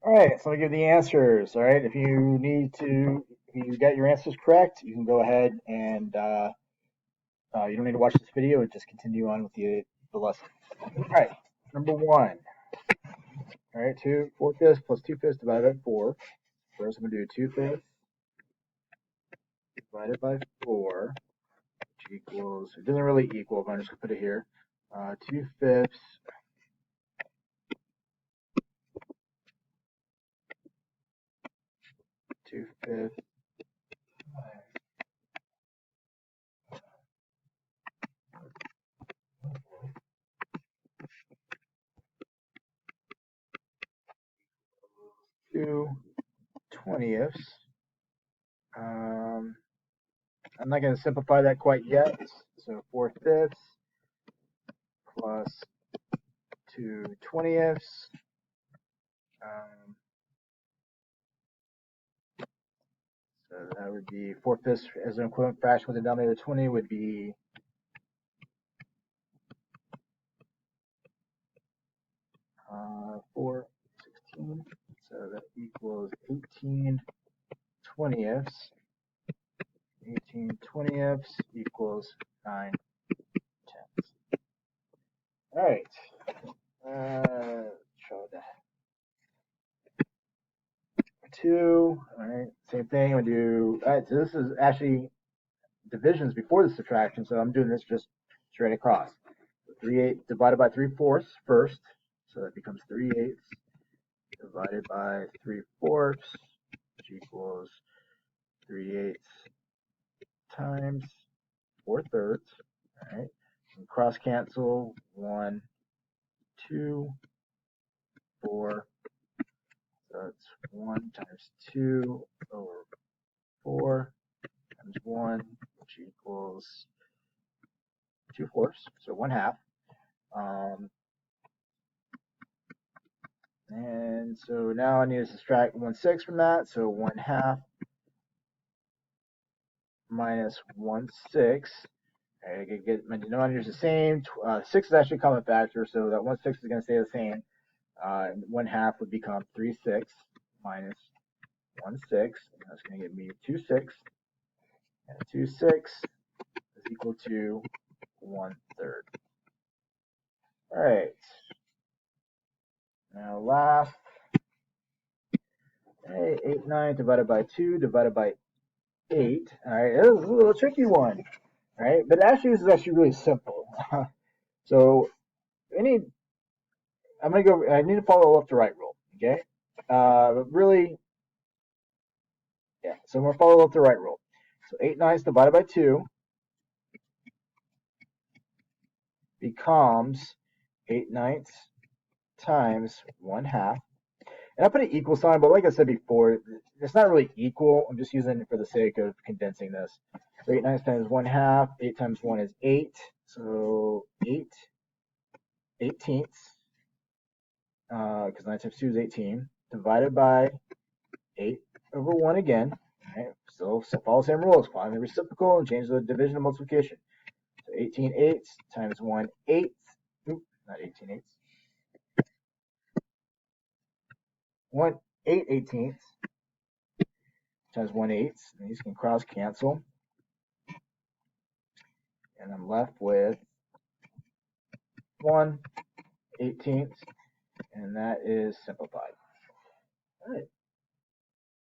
All right, so I'm gonna give the answers. All right, if you get your answers correct, you can go ahead and you don't need to watch this video and just continue on with the lesson. All right, number one. All right, 4/5 plus 2/5 divided by 4. First, I'm gonna do 2/5 divided by 4, which equals. It doesn't really equal, but I'm just gonna put it here. 2/5 2/5 2/20. I'm not going to simplify that quite yet. So 4/5 plus 2/20. So that would be 4/5 as an equivalent fraction with a denominator 20 would be 4/16. So that equals 18/20. 18/20 equals 9/10. All right. Show that. 2. All right. Same thing. I'm gonna do. All right. So this is actually divisions before the subtraction, so I'm doing this just straight across. 3/8 divided by 3/4 first, so that becomes 3/8 divided by 3/4, which equals 3/8 times 4/3. All right, and cross cancel 1, 2, 4. So it's 1 times 2 over 4 times 1, which equals 2/4, so 1/2. And so now I need to subtract 1/6 from that. So 1/2 minus 1/6. I can get my denominators the same. 6 is actually a common factor, so that 1/6 is going to stay the same. 1/2 would become 3/6 minus 1/6. That's going to give me 2/6. And 2/6 is equal to 1/3. All right. Now last. Hey, 8/9 divided by 2 divided by 8. All right, this is a little tricky one. All right, but actually this is actually really simple. So I need to follow left to right rule. Okay, really, yeah. So I'm gonna follow left to right rule. So 8/9 divided by 2 becomes 8/9 times 1/2. And I put an equal sign, but like I said before, it's not really equal. I'm just using it for the sake of condensing this. So 8/9 times 1/2. 8 times 1 is 8. So 8/18. Because 9 times 2 is 18. Divided by 8 over 1 again. Right? So follow the same rules. Find the reciprocal and change the division to multiplication. So 18/8 times 1/8. Not 18/8. 8/18 times 1/8. And these can cross cancel. And I'm left with 1/18. And that is simplified. All right.